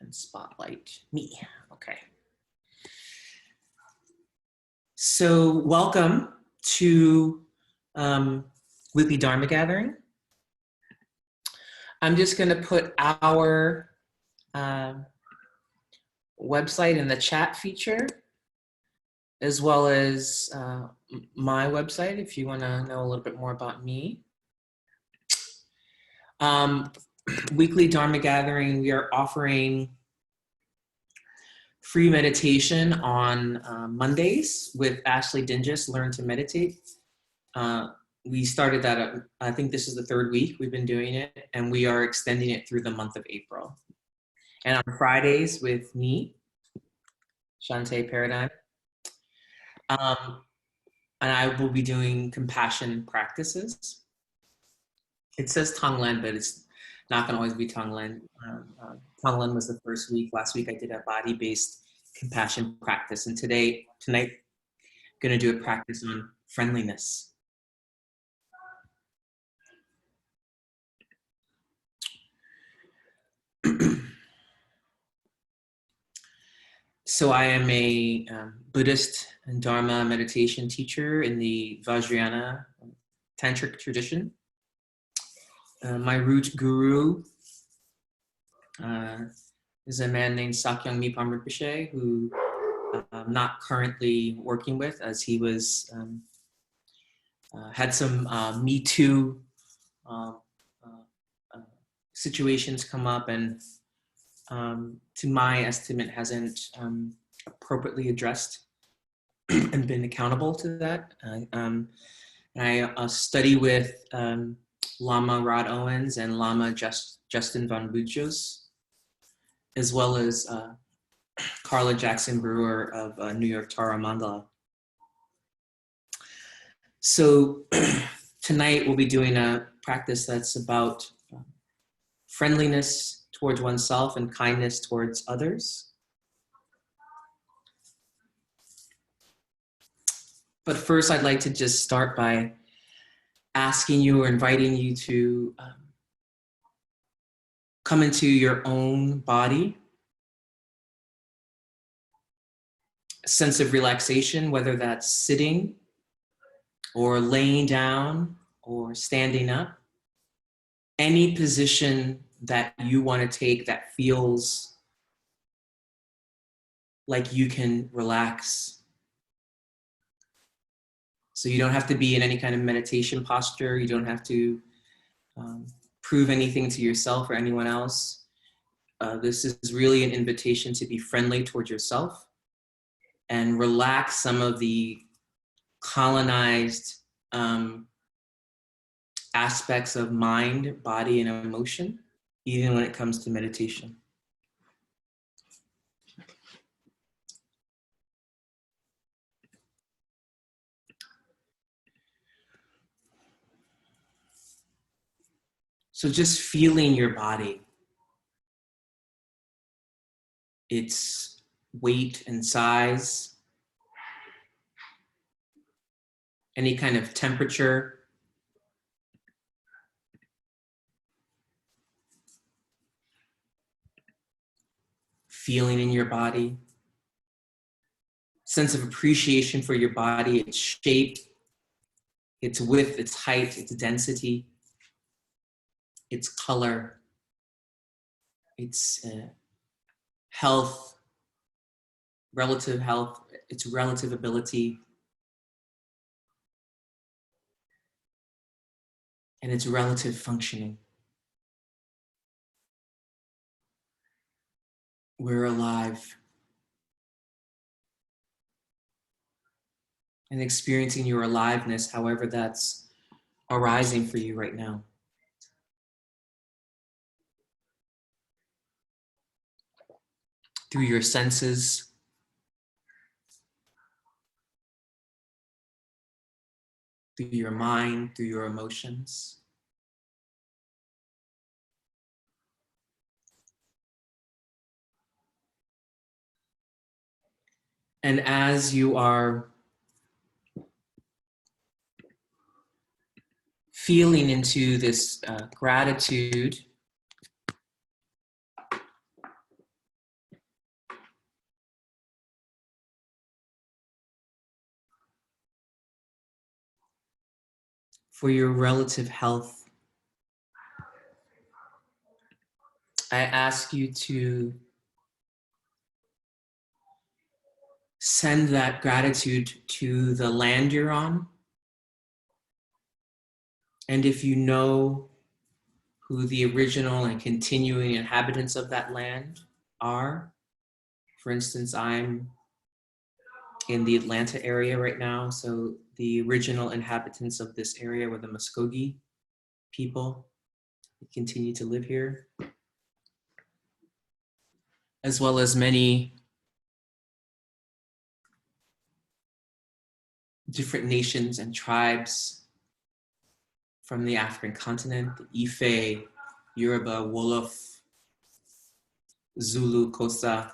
and spotlight me. Okay. So welcome to weekly Dharma gathering. I'm just going to put our website in the chat feature, as well as my website if you want to know a little bit more about me. Weekly Dharma gathering, we are offering free meditation on Mondays with Ashley Dingus, Learn to Meditate. We started that, I think this is the third week we've been doing it, and we are extending it through the month of April. And on Fridays with me, Shanté Paradigm. And I will be doing compassion practices. It says Tonglen, but it's not going to always be Tonglen. Tonglen was the first week. Last week I did a body-based compassion practice. And tonight, I'm going to do a practice on friendliness. So I am a Buddhist and Dharma meditation teacher in the Vajrayana Tantric tradition. My root guru is a man named Sakyong Mipham Rinpoche, who I'm not currently working with, as he was had some Me Too situations come up, and to my estimate hasn't appropriately addressed and been accountable to that. I study with Lama Rod Owens and Lama Justin Van Bujos, as well as Carla Jackson Brewer of New York Tara Mandala. So tonight we'll be doing a practice that's about friendliness towards oneself and kindness towards others. But first, I'd like to just start by asking you or inviting you to come into your own body. A sense of relaxation, whether that's sitting or laying down or standing up. Any position that you want to take that feels like you can relax. So you don't have to be in any kind of meditation posture. You don't have to prove anything to yourself or anyone else. This is really an invitation to be friendly towards yourself and relax some of the colonized aspects of mind, body, and emotion, even when it comes to meditation. So just feeling your body, its weight and size, any kind of temperature, feeling in your body, sense of appreciation for your body, its shape, its width, its height, its density, its color, its health, its relative ability, and its relative functioning. We're alive and experiencing your aliveness, however that's arising for you right now. Through your senses, through your mind, through your emotions. And as you are feeling into this gratitude for your relative health, I ask you to send that gratitude to the land you're on. And if you know who the original and continuing inhabitants of that land are, for instance, I'm in the Atlanta area right now, so the original inhabitants of this area were the Muskogee people who continue to live here, as well as many different nations and tribes from the African continent, the Ife, Yoruba, Wolof, Zulu, Xhosa,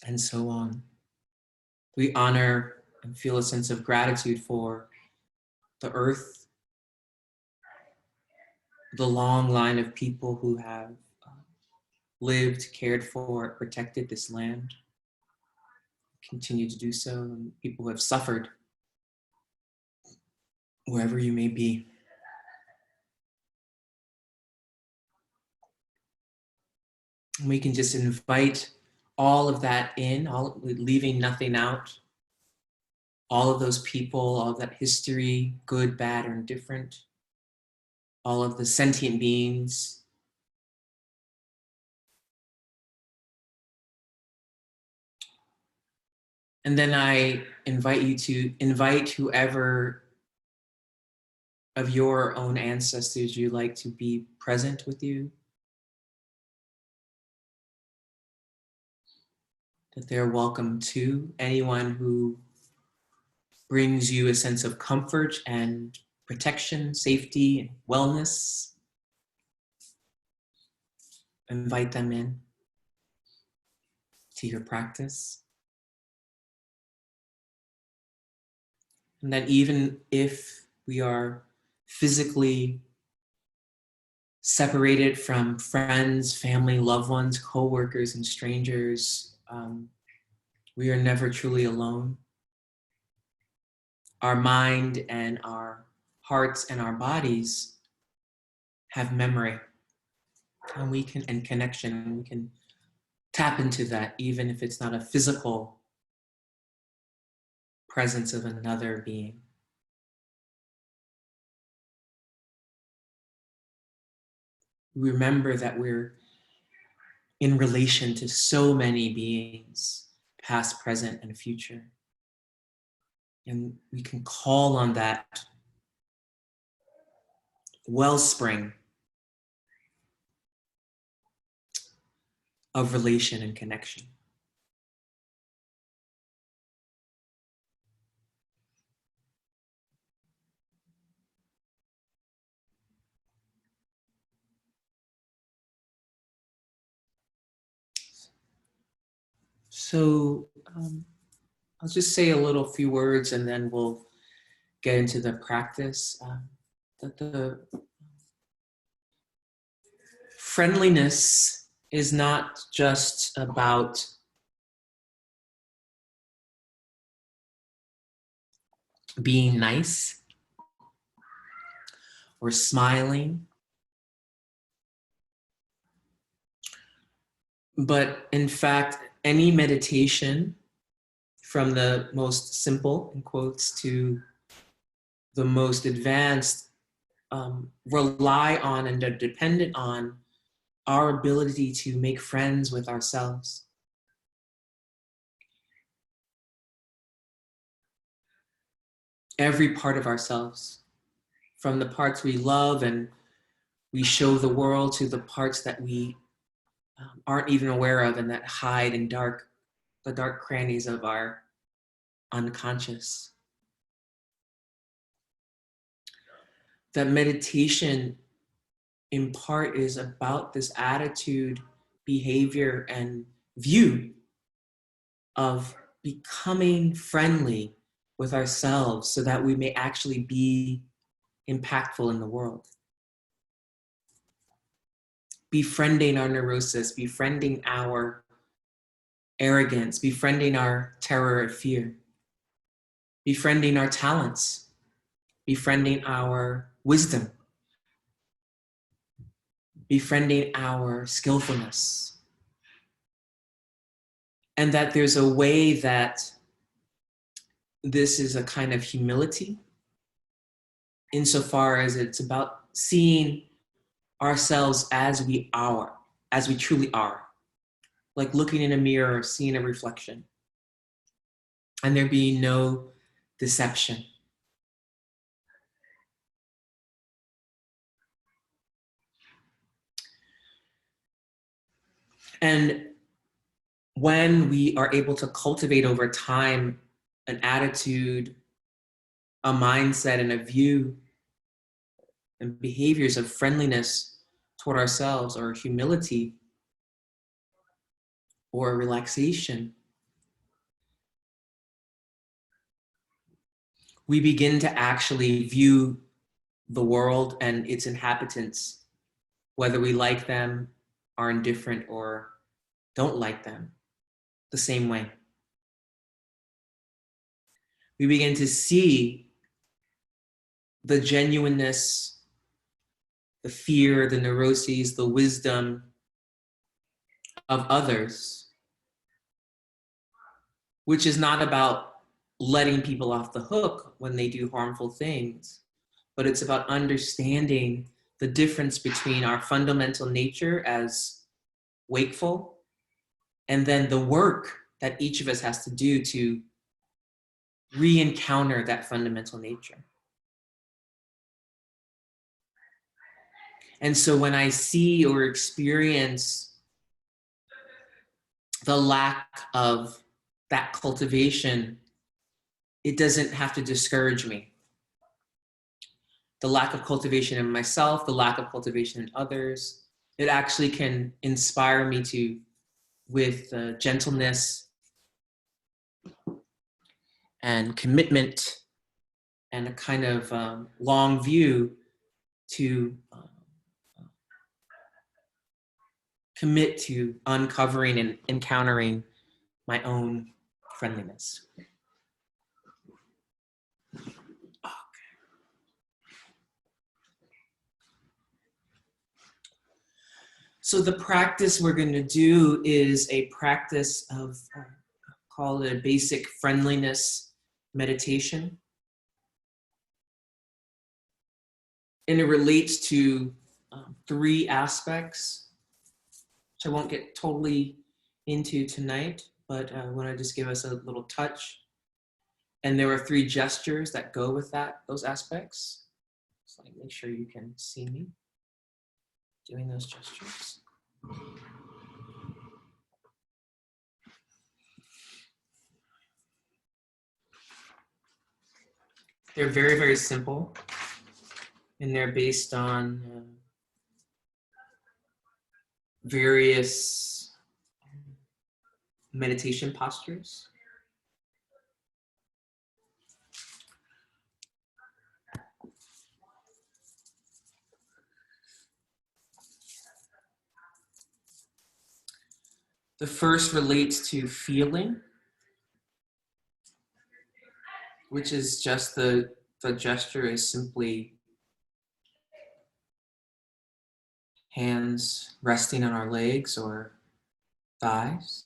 and so on. We honor and feel a sense of gratitude for the earth, the long line of people who have lived, cared for, protected this land, continue to do so, and people who have suffered wherever you may be. And we can just invite all of that in, leaving nothing out. All of those people, all of that history, good, bad, or indifferent, all of the sentient beings. And then I invite you to invite whoever of your own ancestors you like to be present with you, that they're welcome to. Anyone who brings you a sense of comfort and protection, safety, and wellness, invite them in to your practice. And that even if we are physically separated from friends, family, loved ones, co-workers, and strangers, we are never truly alone. Our mind and our hearts and our bodies have memory, and we can, and connection, and we can tap into that even if it's not a physical presence of another being. Remember that we're in relation to so many beings, past, present, and future. And we can call on that wellspring of relation and connection. So I'll just say a little few words and then we'll get into the practice. That the friendliness is not just about being nice or smiling, but in fact, any meditation, from the most simple, in quotes, to the most advanced, rely on and are dependent on our ability to make friends with ourselves. Every part of ourselves, from the parts we love and we show the world to the parts that we aren't even aware of and that hide in the dark crannies of our unconscious. That meditation in part is about this attitude, behavior, and view of becoming friendly with ourselves so that we may actually be impactful in the world. Befriending our neurosis, befriending our arrogance, befriending our terror or fear. befriending our talents, befriending our wisdom, befriending our skillfulness. And that there's a way that this is a kind of humility insofar as it's about seeing ourselves as we are, as we truly are. Like looking in a mirror, seeing a reflection. And there being no deception. And when we are able to cultivate over time an attitude, a mindset, and a view and behaviors of friendliness toward ourselves, or humility, or relaxation, we begin to actually view the world and its inhabitants, whether we like them, are indifferent, or don't like them, the same way. We begin to see the genuineness, the fear, the neuroses, the wisdom of others, which is not about letting people off the hook when they do harmful things, but it's about understanding the difference between our fundamental nature as wakeful and then the work that each of us has to do to re-encounter that fundamental nature. And so when I see or experience the lack of that cultivation, it doesn't have to discourage me. The lack of cultivation in myself, the lack of cultivation in others, it actually can inspire me to, with gentleness and commitment and a kind of long view, to commit to uncovering and encountering my own friendliness. So the practice we're going to do is a practice of, call it a basic friendliness meditation. And it relates to 3 aspects, which I won't get totally into tonight, but I want to just give us a little touch. And there are 3 gestures that go with those aspects. So make sure you can see me doing those gestures. They're very, very simple, and they're based on various meditation postures. The first relates to feeling, which is just the gesture is simply hands resting on our legs or thighs.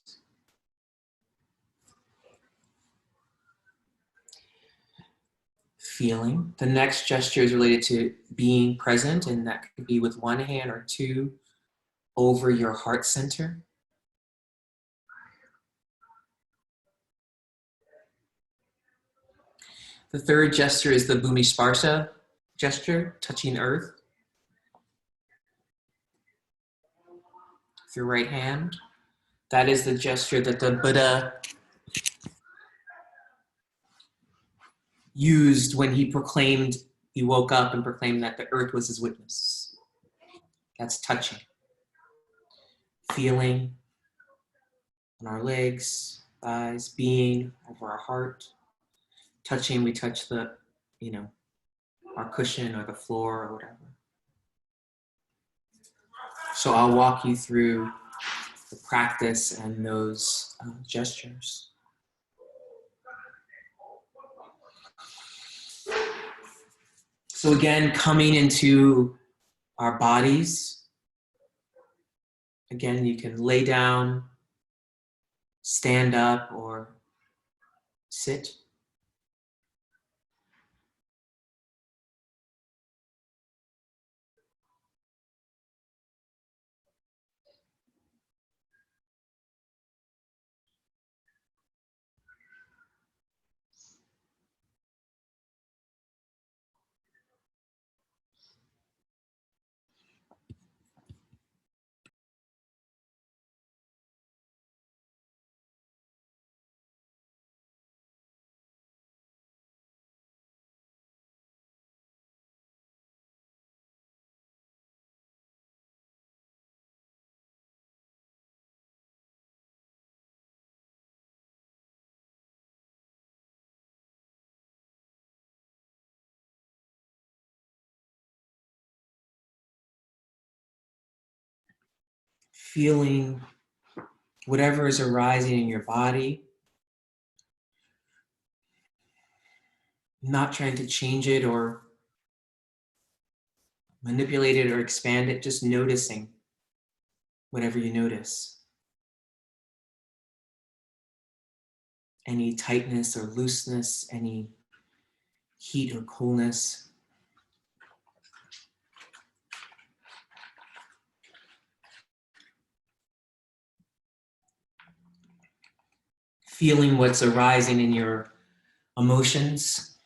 Feeling. The next gesture is related to being present, and that could be with 1 hand or 2 over your heart center. The third gesture is the Bhumi Sparsha gesture, touching earth with your right hand. That is the gesture that the Buddha used when he woke up and proclaimed that the earth was his witness. That's touching. Feeling on our legs, thighs, being over our heart. Touching, we touch the, our cushion or the floor or whatever. So I'll walk you through the practice and those gestures. So again, coming into our bodies. Again, you can lay down, stand up, or sit. Feeling whatever is arising in your body, not trying to change it or manipulate it or expand it, just noticing whatever you notice. Any tightness or looseness, any heat or coolness. Feeling what's arising in your emotions.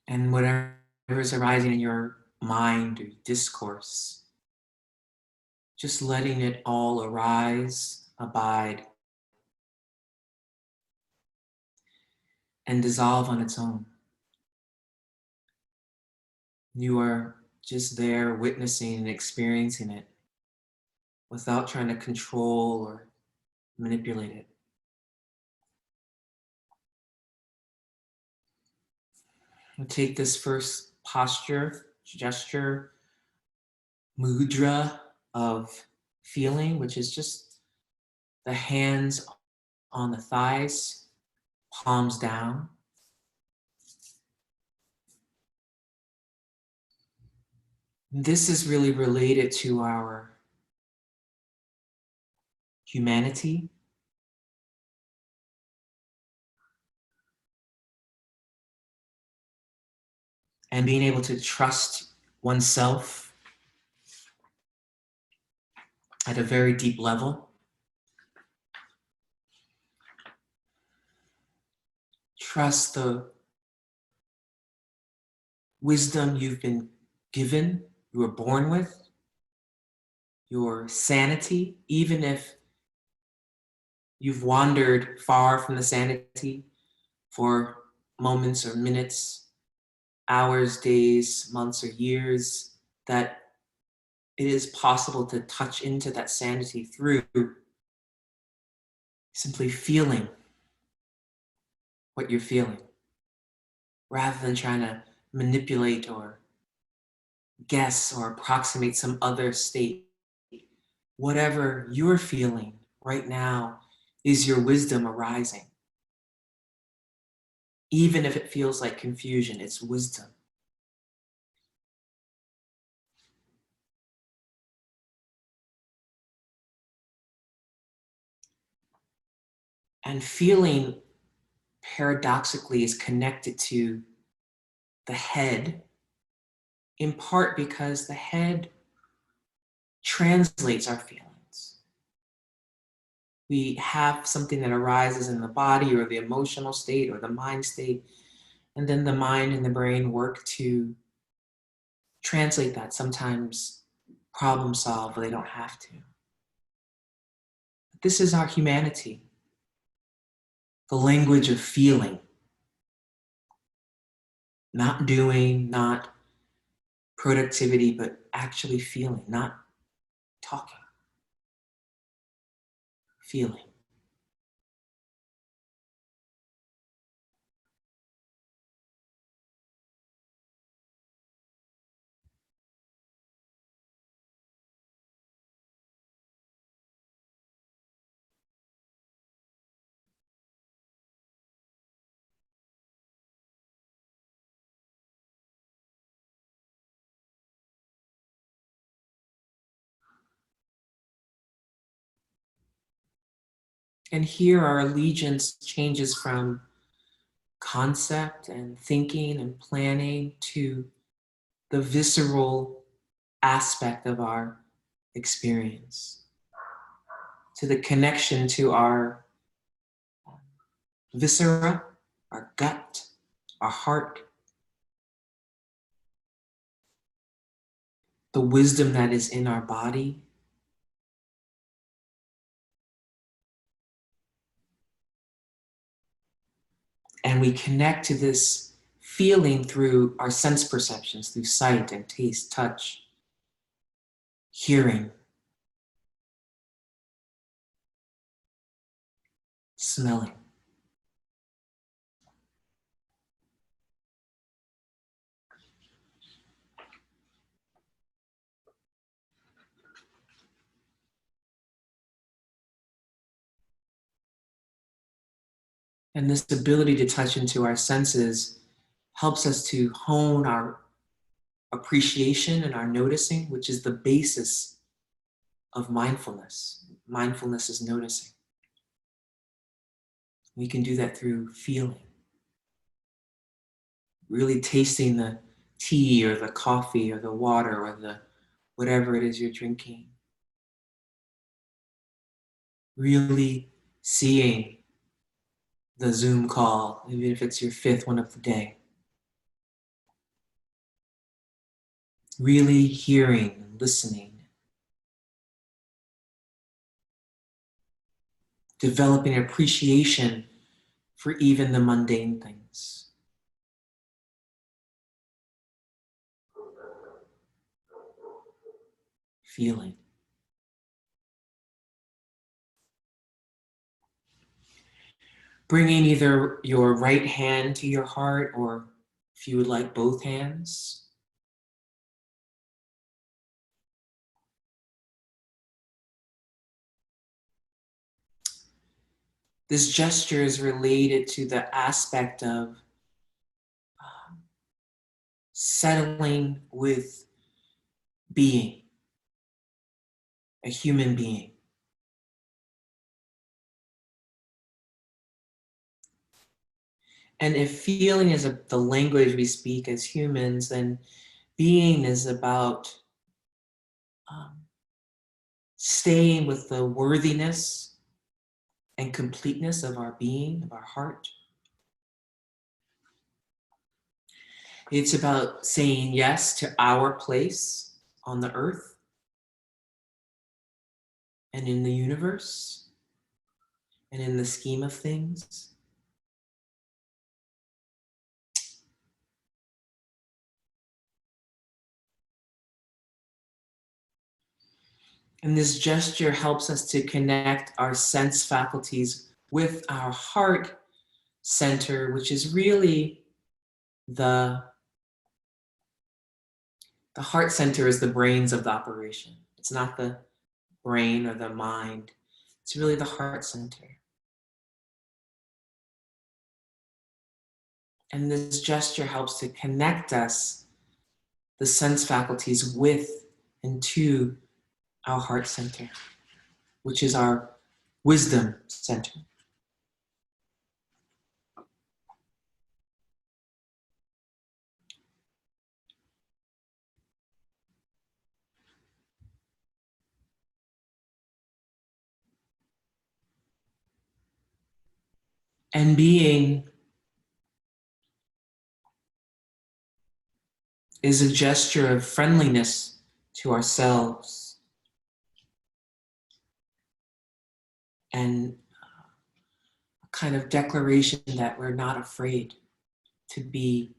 And whatever is arising in your mind or discourse. Just letting it all arise, abide, and dissolve on its own. You are just there witnessing and experiencing it without trying to control or manipulate it. We'll take this first posture, gesture, mudra of feeling, which is just the hands on the thighs, palms down. This is really related to our humanity, and being able to trust oneself at a very deep level. Trust the wisdom you've been given, you were born with, your sanity, even if you've wandered far from the sanity for moments or minutes, hours, days, months, or years, that it is possible to touch into that sanity through simply feeling what you're feeling, rather than trying to manipulate or guess or approximate some other state. Whatever you're feeling right now is your wisdom arising. Even if it feels like confusion, it's wisdom. And feeling, paradoxically, is connected to the head, in part because the head translates our feelings. We have something that arises in the body or the emotional state or the mind state, and then the mind and the brain work to translate that, sometimes problem solve, but they don't have to. This is our humanity, the language of feeling. Not doing, not productivity, but actually feeling, not talking, feeling. And here our allegiance changes from concept and thinking and planning to the visceral aspect of our experience, to the connection to our viscera, our gut, our heart, the wisdom that is in our body. And we connect to this feeling through our sense perceptions, through sight and taste, touch, hearing, smelling. And this ability to touch into our senses helps us to hone our appreciation and our noticing, which is the basis of mindfulness. Mindfulness is noticing. We can do that through feeling, really tasting the tea or the coffee or the water or the whatever it is you're drinking. Really seeing the Zoom call, even if it's your 5th one of the day. Really hearing and listening. Developing appreciation for even the mundane things. Feeling. Bringing either your right hand to your heart, or if you would like, both hands. This gesture is related to the aspect of settling with being, a human being. And if feeling is the language we speak as humans, then being is about staying with the worthiness and completeness of our being, of our heart. It's about saying yes to our place on the earth and in the universe and in the scheme of things. And this gesture helps us to connect our sense faculties with our heart center, which is really the heart center is the brains of the operation. It's not the brain or the mind. It's really the heart center. And this gesture helps to connect us, the sense faculties, with and to our heart center, which is our wisdom center. And being is a gesture of friendliness to ourselves and a kind of declaration that we're not afraid to be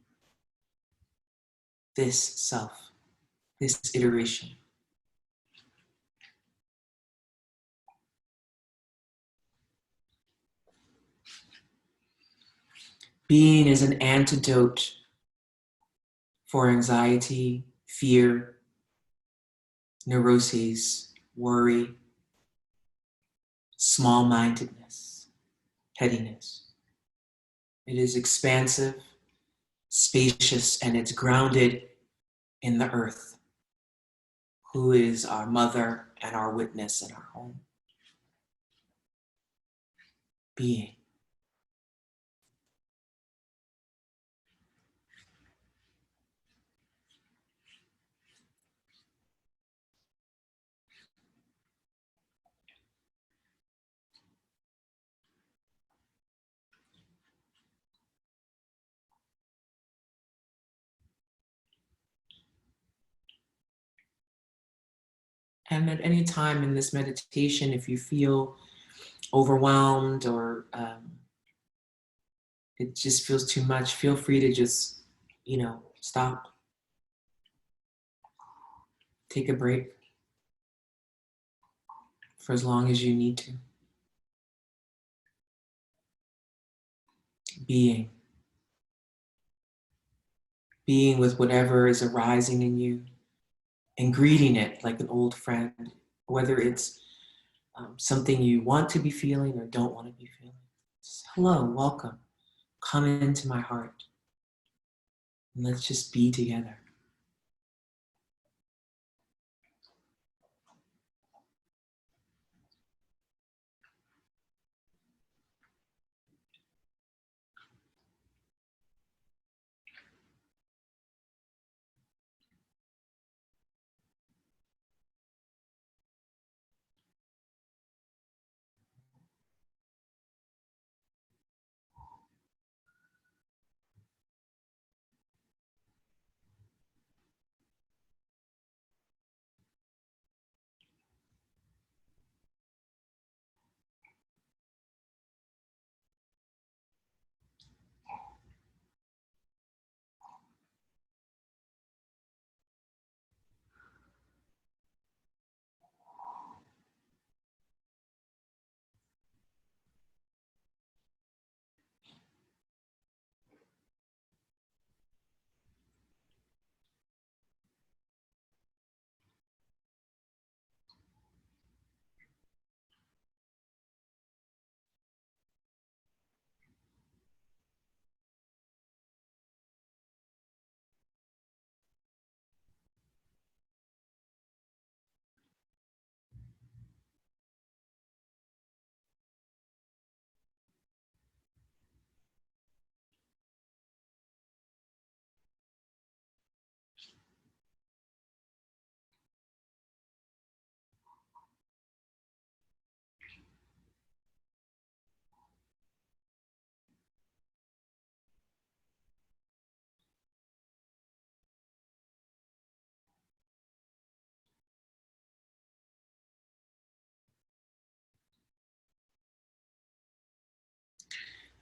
this self, this iteration. Being is an antidote for anxiety, fear, neuroses, worry, small-mindedness, pettiness. It is expansive, spacious, and it's grounded in the earth, who is our mother and our witness and our home. being. And at any time in this meditation, if you feel overwhelmed or it just feels too much, feel free to just, stop, take a break for as long as you need to. Being. Being with whatever is arising in you and greeting it like an old friend, whether it's something you want to be feeling or don't want to be feeling. Just, hello, welcome. Come into my heart. And let's just be together.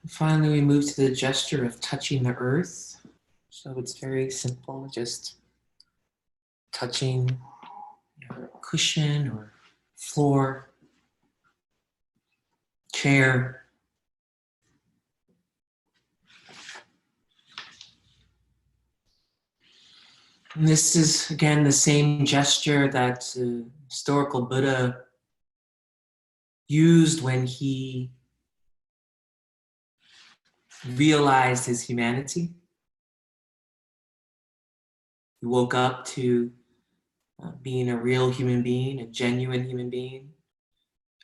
And finally, we move to the gesture of touching the earth. So it's very simple, just touching your cushion or floor, chair. And this is, again, the same gesture that historical Buddha used when he realized his humanity. He woke up to being a real human being, a genuine human being,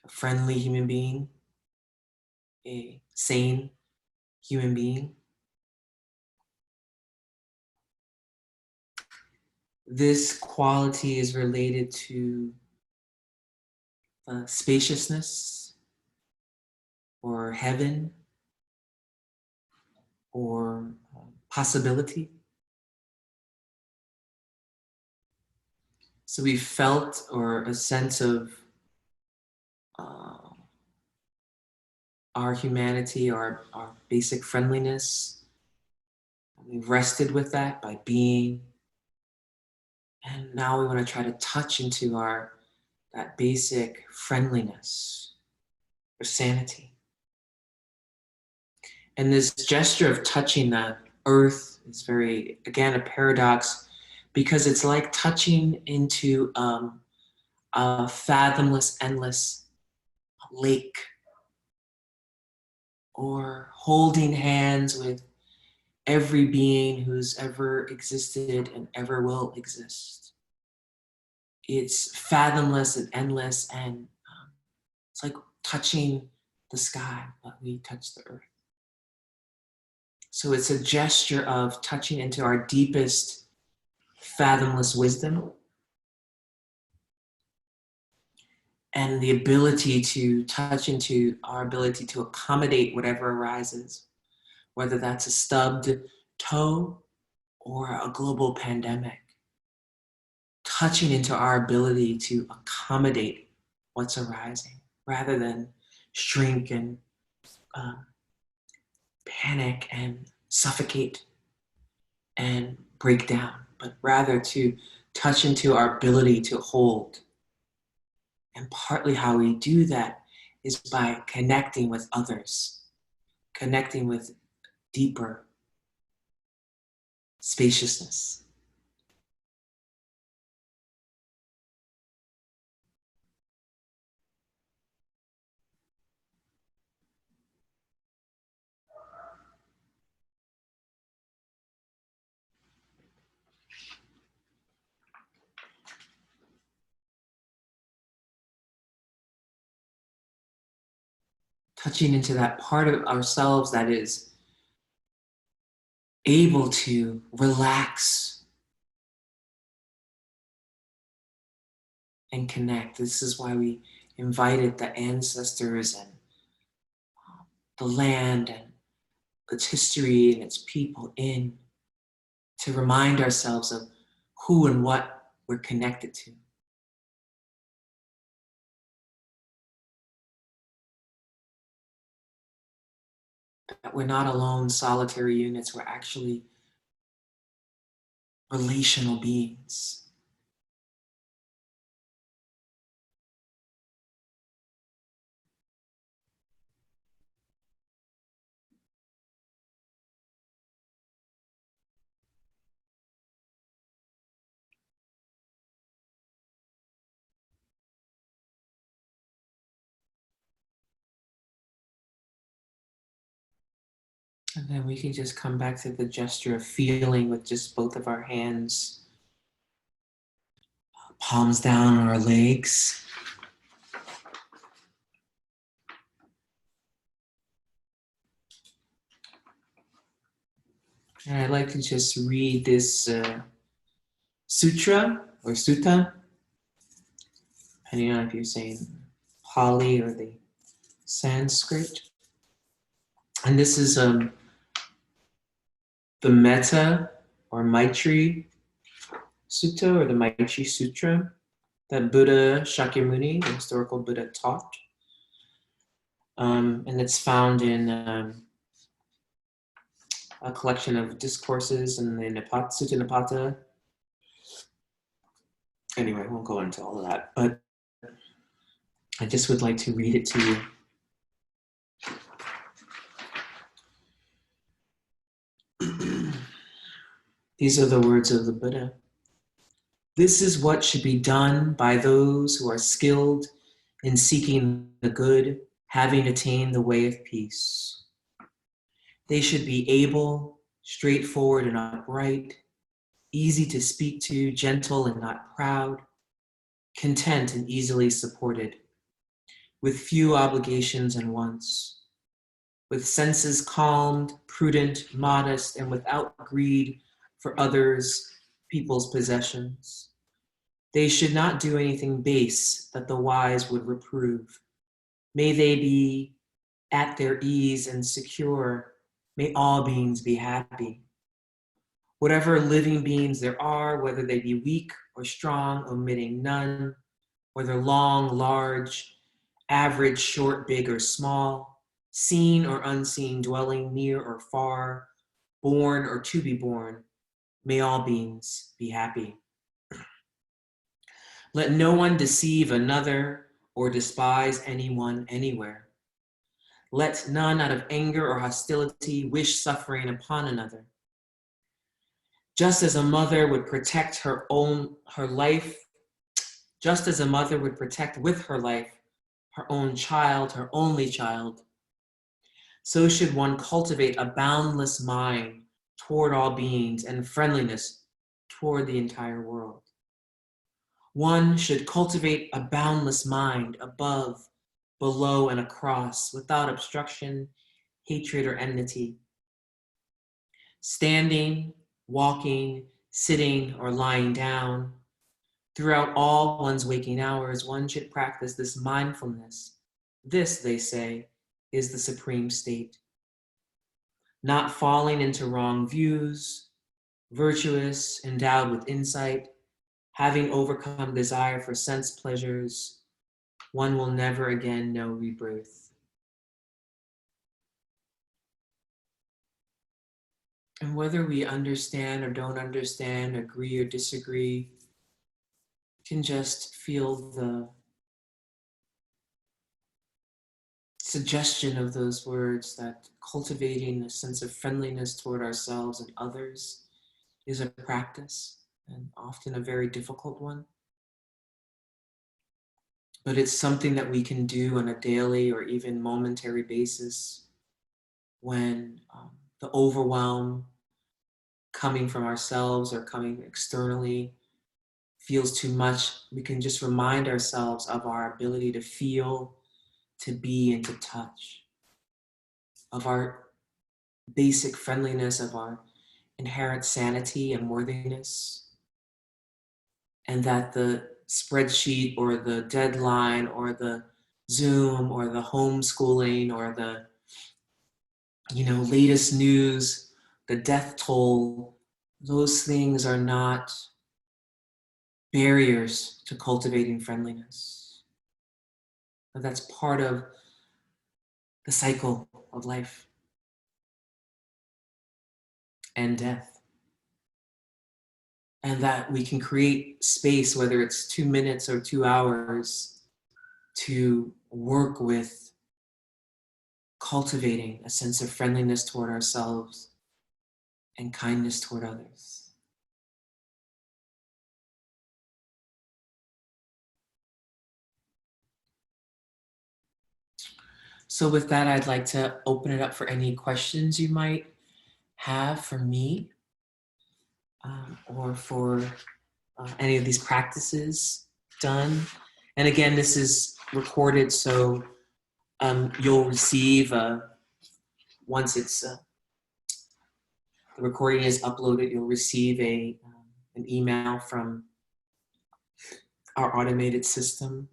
a friendly human being, a sane human being. This quality is related to spaciousness or heaven or possibility. So we felt or a sense of our humanity, our basic friendliness. We've rested with that by being. And now we want to try to touch into that basic friendliness or sanity. And this gesture of touching the earth is very, again, a paradox because it's like touching into a fathomless, endless lake or holding hands with every being who's ever existed and ever will exist. It's fathomless and endless, and it's like touching the sky, but we touch the earth. So it's a gesture of touching into our deepest, fathomless wisdom and the ability to touch into our ability to accommodate whatever arises, whether that's a stubbed toe or a global pandemic. Touching into our ability to accommodate what's arising rather than shrink and panic and suffocate and break down, but rather to touch into our ability to hold. And partly how we do that is by connecting with others, connecting with deeper spaciousness. Touching into that part of ourselves that is able to relax and connect. This is why we invited the ancestors and the land and its history and its people in to remind ourselves of who and what we're connected to. That we're not alone solitary units, we're actually relational beings. And then we can just come back to the gesture of feeling with just both of our hands, palms down on our legs. And I'd like to just read this sutra or sutta, depending on if you're saying Pali or the Sanskrit. And this is the Metta or Maitri Sutta or the Maitri Sutra that Buddha Shakyamuni, the historical Buddha, taught. And it's found in a collection of discourses in the Sutta Nipata. Anyway, I won't go into all of that, but I just would like to read it to you. These are the words of the Buddha. This is what should be done by those who are skilled in seeking the good, having attained the way of peace. They should be able, straightforward and upright, easy to speak to, gentle and not proud, content and easily supported, with few obligations and wants, with senses calmed, prudent, modest, and without greed for others, people's possessions. They should not do anything base that the wise would reprove. May they be at their ease and secure. May all beings be happy. Whatever living beings there are, whether they be weak or strong, omitting none, whether long, large, average, short, big, or small, seen or unseen, dwelling near or far, born or to be born, may all beings be happy. Let no one deceive another or despise anyone anywhere. Let none out of anger or hostility wish suffering upon another. Just as a mother would protect her life, just as a mother would protect with her life her own child, her only child, so should one cultivate a boundless mind toward all beings and friendliness toward the entire world. One should cultivate a boundless mind above below and across, without obstruction, hatred, or enmity. Standing, walking, sitting, or lying down, throughout all one's waking hours, one should practice this mindfulness. This, they say, is the supreme state. Not falling into wrong views, virtuous, endowed with insight, having overcome desire for sense pleasures, one will never again know rebirth. And whether we understand or don't understand, agree or disagree, can just feel the suggestion of those words that cultivating a sense of friendliness toward ourselves and others is a practice, and often a very difficult one. But it's something that we can do on a daily or even momentary basis when the overwhelm coming from ourselves or coming externally feels too much. We can just remind ourselves of our ability to feel, to be, and to touch, of our basic friendliness, of our inherent sanity and worthiness, and that the spreadsheet or the deadline or the Zoom or the homeschooling or the latest news, the death toll, those things are not barriers to cultivating friendliness. But that's part of the cycle of life and death. And that we can create space, whether it's 2 minutes or 2 hours, to work with cultivating a sense of friendliness toward ourselves and kindness toward others. So with that, I'd like to open it up for any questions you might have for me, or for any of these practices done. And again, this is recorded, so you'll receive, once it's the recording is uploaded, you'll receive an email from our automated system.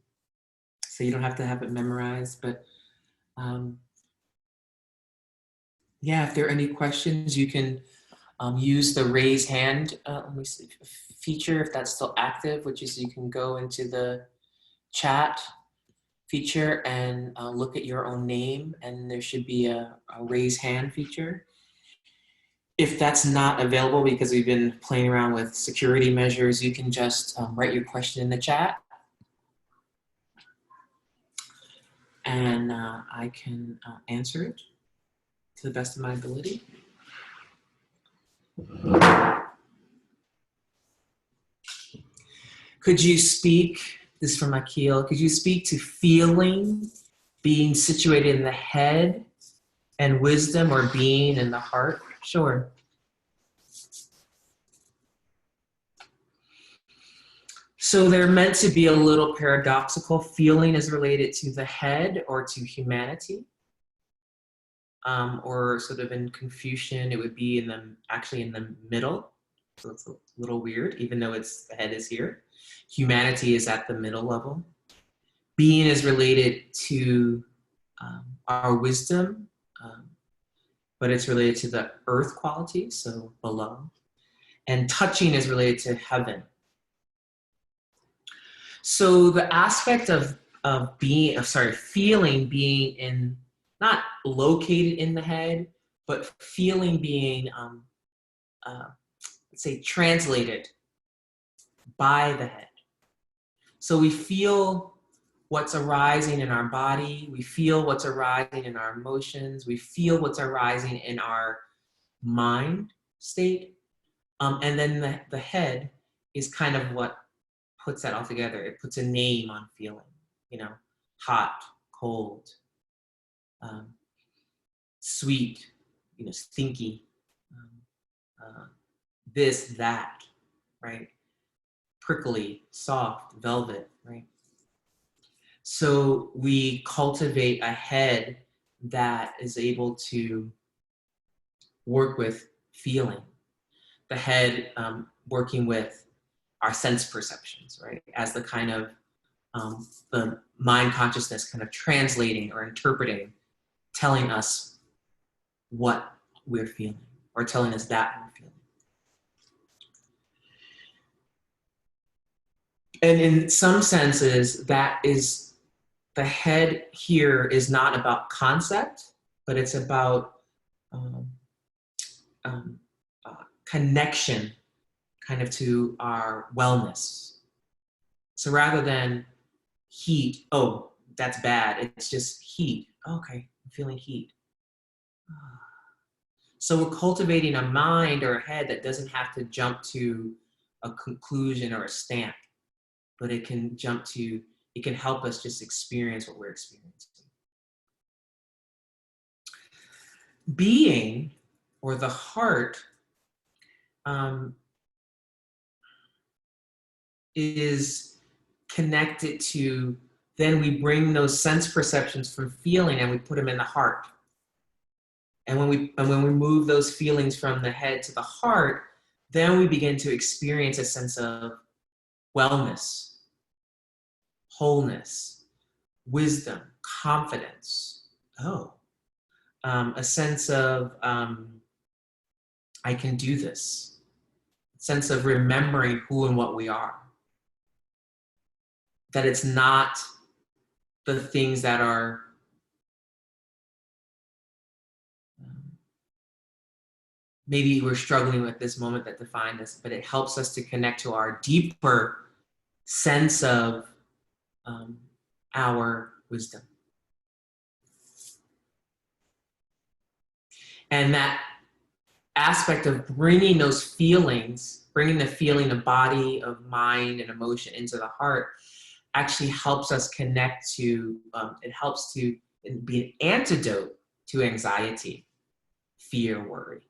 So you don't have to have it memorized, but yeah, if there are any questions, you can use the raise hand let me see, feature, if that's still active, which is you can go into the chat feature and look at your own name, and there should be a raise hand feature. If that's not available because we've been playing around with security measures, you can just write your question in the chat, and I can answer it to the best of my ability. Could you speak, this is from Akil, could you speak to feeling being situated in the head and wisdom or being in the heart? Sure. So they're meant to be a little paradoxical. Feeling is related to the head or to humanity. Or sort of in Confucian, it would be actually in the middle. So it's a little weird, even though the head is here. Humanity is at the middle level. Being is related to our wisdom, but it's related to the earth quality, so below. And touching is related to heaven. So the aspect of feeling being in, not located in the head, but feeling being, let's say, translated by the head. So we feel what's arising in our body, we feel what's arising in our emotions, we feel what's arising in our mind state, and then the head is kind of what puts that all together. It puts a name on feeling, hot, cold, sweet, stinky, this, that, right? Prickly, soft, velvet, right? So we cultivate a head that is able to work with feeling. The head working with our sense perceptions, right? As the kind of the mind consciousness kind of translating or interpreting, telling us what we're feeling or telling us that we're feeling. And in some senses, that is, the head here is not about concept, but it's about connection kind of to our wellness. So rather than heat, oh, that's bad, it's just heat. Okay, I'm feeling heat. So we're cultivating a mind or a head that doesn't have to jump to a conclusion or a stamp, but it can jump to, it can help us just experience what we're experiencing. Being, or the heart, is connected to, then we bring those sense perceptions from feeling and we put them in the heart. And when we move those feelings from the head to the heart, then we begin to experience a sense of wellness, wholeness, wisdom, confidence. A sense of I can do this. A sense of remembering who and what we are. That it's not the things that are maybe we're struggling with this moment that define us, but it helps us to connect to our deeper sense of our wisdom. And that aspect of bringing those feelings, bringing the feeling of body, of mind, and emotion into the heart actually helps us connect to, it helps to be an antidote to anxiety, fear, worry.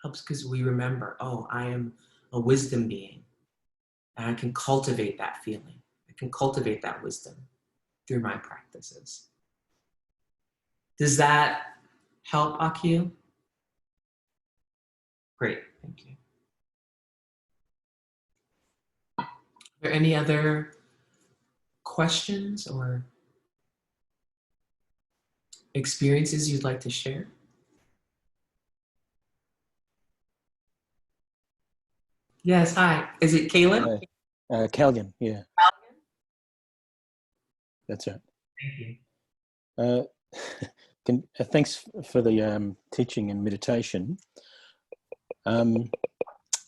Helps because we remember, oh, I am a wisdom being, and I can cultivate that feeling. I can cultivate that wisdom through my practices. Does that help, Akil? Great, thank you. Are there any other questions or experiences you'd like to share? Yes, hi. Is it Kaylin? Calgan, yeah. Calgan? That's right. Thank you. Thanks for the teaching and meditation. I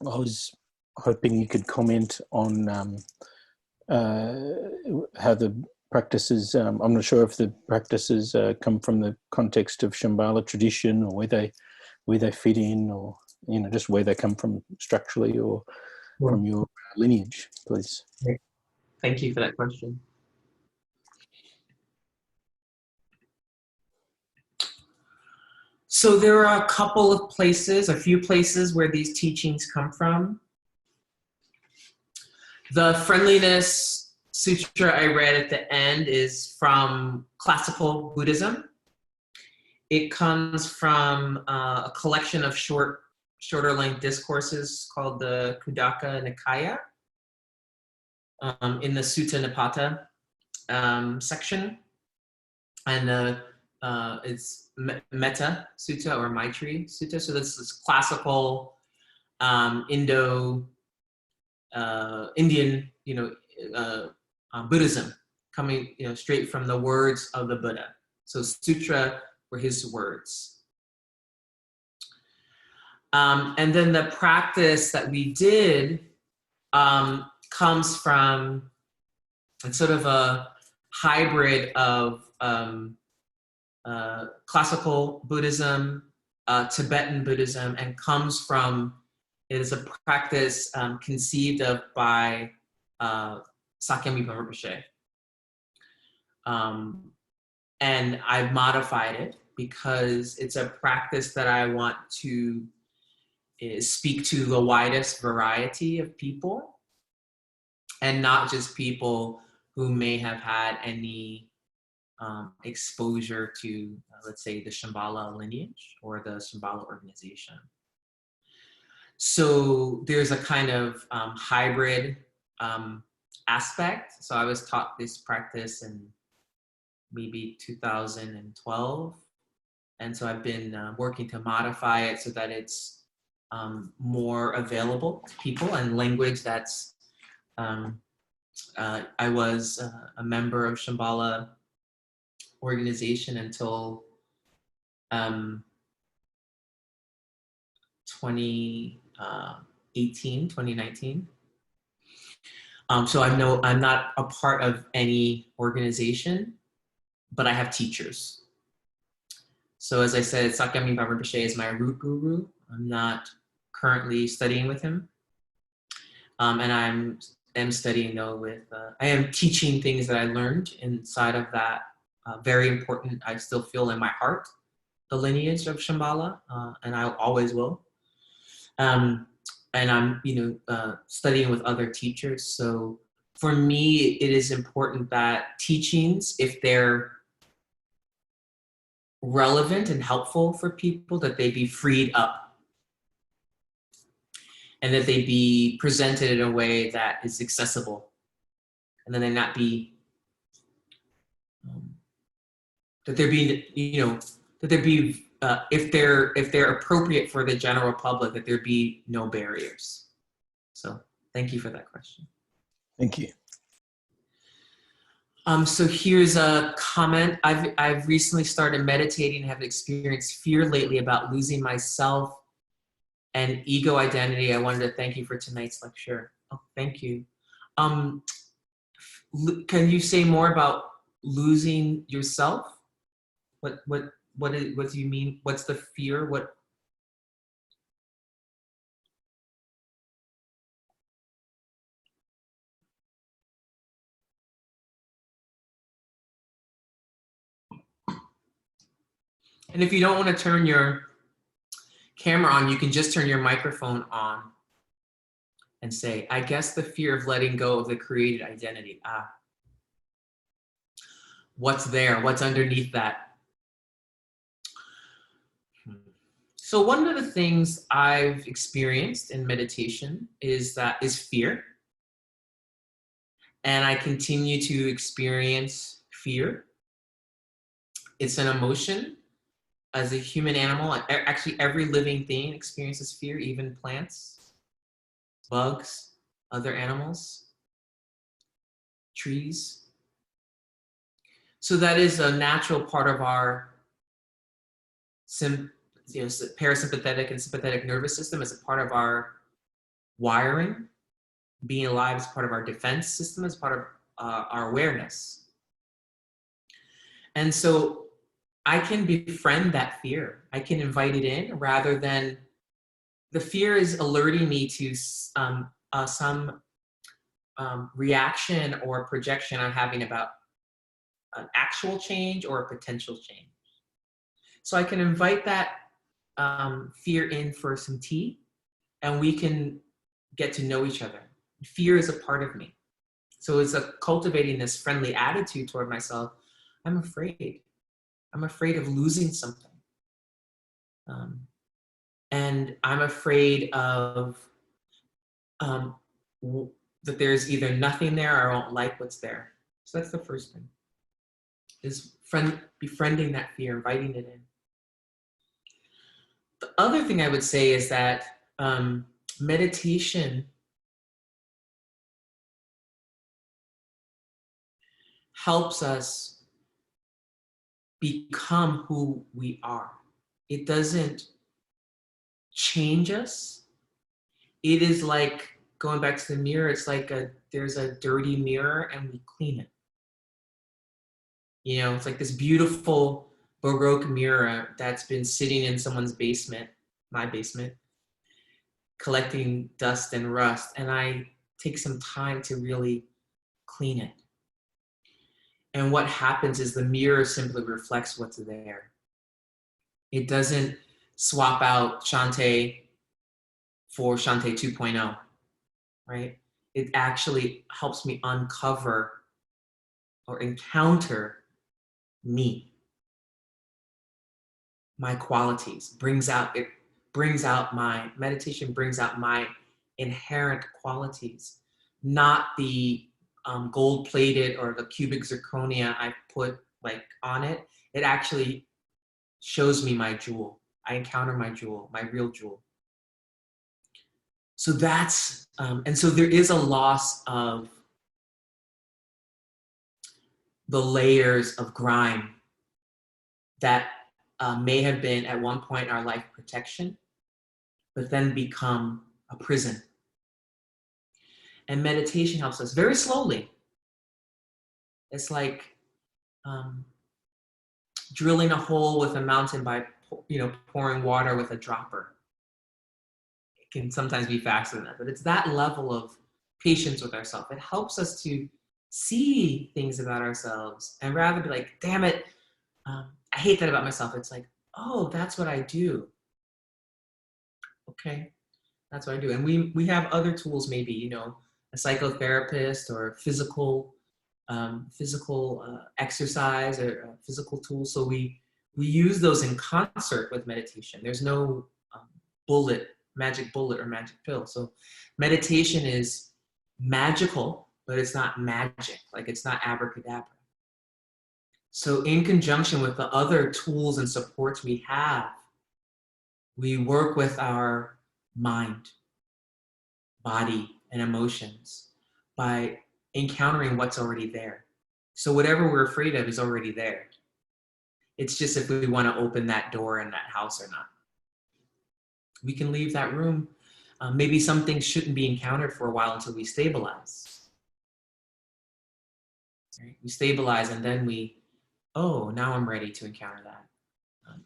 was hoping you could comment on how the practices, I'm not sure if the practices come from the context of Shambhala tradition or where they fit in, or just where they come from structurally or from your lineage, please. Great. Thank you for that question. So there are a few places where these teachings come from. The Friendliness Sutra I read at the end is from classical Buddhism. It comes from a collection of shorter length discourses called the Khuddaka Nikaya in the Sutta Nipata section. And it's Metta Sutta or Maitri Sutta. So this is classical Indian, Buddhism coming, straight from the words of the Buddha. So sutra were his words. And then the practice that we did comes from sort of a hybrid of classical Buddhism, Tibetan Buddhism, and comes from, it is a practice conceived of by Sakyamuni Rinpoche. And I've modified it because it's a practice that I want to speak to the widest variety of people, and not just people who may have had any exposure to, let's say, the Shambhala lineage or the Shambhala organization. So there's a kind of hybrid aspect. So I was taught this practice in maybe 2012. And so I've been working to modify it so that it's more available to people, and language that's, I was a member of Shambhala organization until 2019. So I'm not a part of any organization, but I have teachers. So as I said, Sakyamuni Baba Rinpoche is my root guru. I'm not currently studying with him. And am studying though with, I am teaching things that I learned inside of that very important, I still feel in my heart, the lineage of Shambhala, and I always will. And I'm, studying with other teachers. So for me, it is important that teachings, if they're relevant and helpful for people, that they be freed up and that they be presented in a way that is accessible, and then they not be, that there be, that there be, if they're appropriate for the general public, that there be no barriers. So thank you for that question. Thank you. So here's a comment. I've recently started meditating and have experienced fear lately about losing myself and ego identity. I wanted to thank you for tonight's lecture. Oh, thank you. Can you say more about losing yourself? What do you mean? What's the fear? What? And if you don't want to turn your camera on, you can just turn your microphone on and say, I guess the fear of letting go of the created identity. What's there? What's underneath that? So one of the things I've experienced in meditation is fear. And I continue to experience fear. It's an emotion. As a human animal, actually every living thing experiences fear, even plants, bugs, other animals, trees. So that is a natural part of our parasympathetic and sympathetic nervous system, as a part of our wiring. Being alive is part of our defense system, as part of our awareness. And so I can befriend that fear. I can invite it in, rather than the fear is alerting me to some reaction or projection I'm having about an actual change or a potential change. So I can invite that fear in for some tea, and we can get to know each other. Fear is a part of me. So it's cultivating this friendly attitude toward myself. I'm afraid. I'm afraid of losing something. And I'm afraid of that there's either nothing there or I won't like what's there. So that's the first thing, is befriending that fear, inviting it in. The other thing I would say is that meditation helps us become who we are. It doesn't change us. It is like going back to the mirror. It's like there's a dirty mirror and we clean it. It's like this beautiful Baroque mirror that's been sitting in someone's basement, my basement, collecting dust and rust. And I take some time to really clean it. And what happens is the mirror simply reflects what's there. It doesn't swap out Shanté for Shanté 2.0, right? It actually helps me uncover or encounter me, my qualities, meditation brings out my inherent qualities, not the gold plated or the cubic zirconia I put like on it. It actually shows me my jewel. I encounter my jewel, my real jewel. So that's, and so there is a loss of the layers of grime that may have been at one point our life protection, but then become a prison. And meditation helps us very slowly. It's like drilling a hole with a mountain by, pouring water with a dropper. It can sometimes be faster than that, but it's that level of patience with ourselves. It helps us to see things about ourselves and rather be like, damn it, I hate that about myself. It's like, oh, that's what I do. Okay, that's what I do. And we have other tools, maybe, a psychotherapist or physical exercise or physical tools. So we use those in concert with meditation. There's no magic bullet or magic pill. So meditation is magical, but it's not magic. Like, it's not abracadabra. So in conjunction with the other tools and supports we have, we work with our mind, body, and emotions by encountering what's already there. So whatever we're afraid of is already there. It's just if we want to open that door in that house or not. We can leave that room. Maybe something shouldn't be encountered for a while until we stabilize. Right? We stabilize and then oh, now I'm ready to encounter that.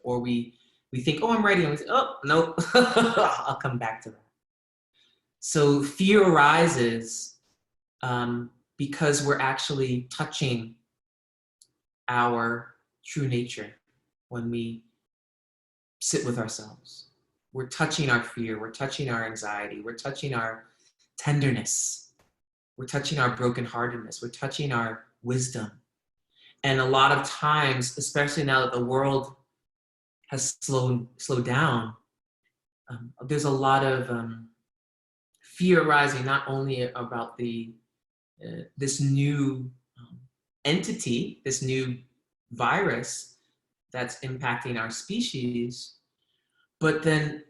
Or we think, oh, I'm ready. And we say, oh, no, I'll come back to that. So fear arises because we're actually touching our true nature when we sit with ourselves. We're touching our fear, we're touching our anxiety, we're touching our tenderness, we're touching our brokenheartedness, we're touching our wisdom. And a lot of times, especially now that the world has slowed down, there's a lot of fear arising, not only about this new entity, this new virus that's impacting our species, but then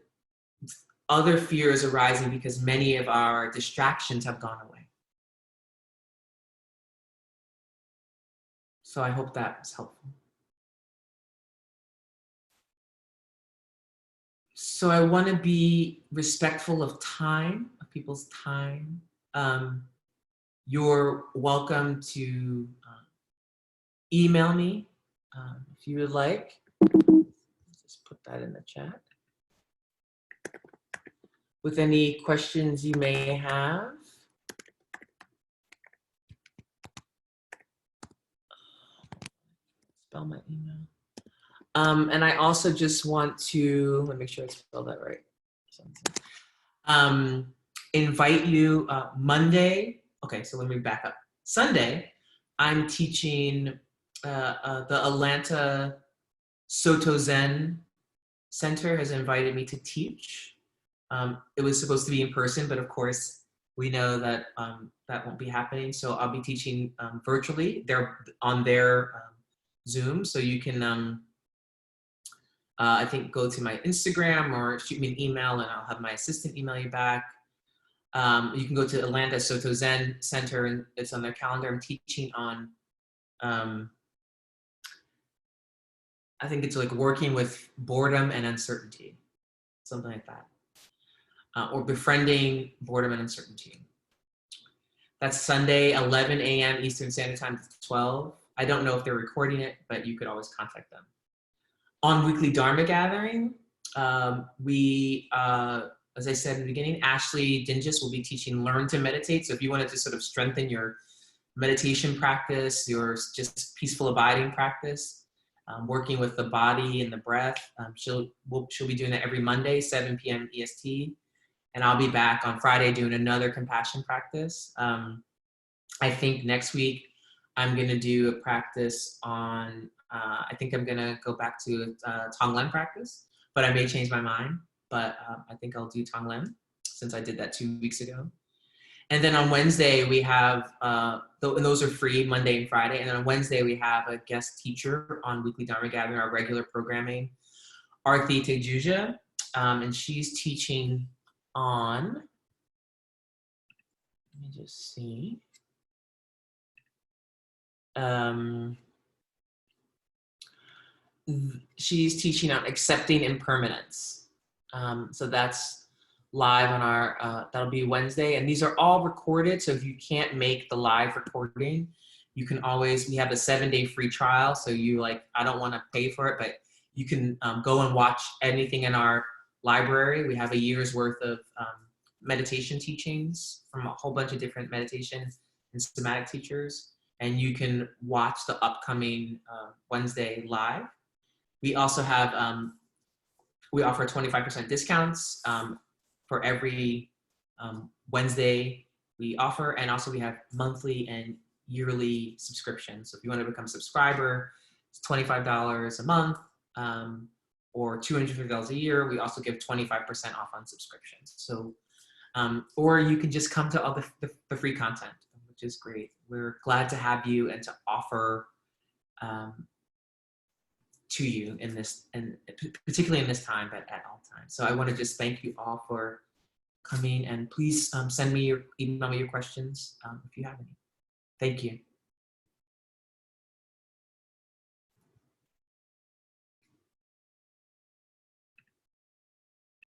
other fears arising because many of our distractions have gone away. So I hope that was helpful. So I want to be respectful of time, of people's time. You're welcome to email me if you would like. Just put that in the chat. With any questions you may have. Spell my email. And I also just want to, let me make sure I spelled that right. Invite you Monday. Okay, so let me back up. Sunday, I'm teaching the Atlanta Soto Zen Center has invited me to teach. It was supposed to be in person, but of course, we know that that won't be happening. So I'll be teaching virtually. They're on their Zoom, so you can, I think, go to my Instagram or shoot me an email and I'll have my assistant email you back. You can go to Atlanta Soto Zen Center and it's on their calendar. I'm teaching on, I think it's like working with boredom and uncertainty, something like that. Or befriending boredom and uncertainty. That's Sunday, 11 a.m. Eastern Standard Time to 12. I don't know if they're recording it, but you could always contact them. On Weekly Dharma Gathering, as I said in the beginning, Ashley Dinges will be teaching Learn to Meditate. So if you wanted to sort of strengthen your meditation practice, your just peaceful abiding practice, working with the body and the breath, she'll be doing that every Monday, 7 p.m. EST. And I'll be back on Friday doing another compassion practice. I think next week I'm going to do a practice on, I think I'm going to go back to Tonglen practice, but I may change my mind. But I think I'll do Tonglen since I did that 2 weeks ago. And then on Wednesday, we have, and those are free, Monday and Friday. And then on Wednesday, we have a guest teacher on Weekly Dharma Gathering, our regular programming, Arthi Tejuja. And she's teaching on, let me just see. She's teaching on accepting impermanence. So that's live on our, that'll be Wednesday. And these are all recorded. So if you can't make the live recording, you can always, we have a 7-day free trial. So you like, I don't want to pay for it, but you can go and watch anything in our library. We have a year's worth of meditation teachings from a whole bunch of different meditation and somatic teachers. And you can watch the upcoming Wednesday live. We also have, we offer 25% discounts for every Wednesday we offer. And also we have monthly and yearly subscriptions. So if you want to become a subscriber, it's $25 a month or $250 a year. We also give 25% off on subscriptions. So, or you can just come to all the free content, which is great. We're glad to have you and to offer to you in this, and particularly in this time, but at all times. So I want to just thank you all for coming, and please email me your questions if you have any. Thank you.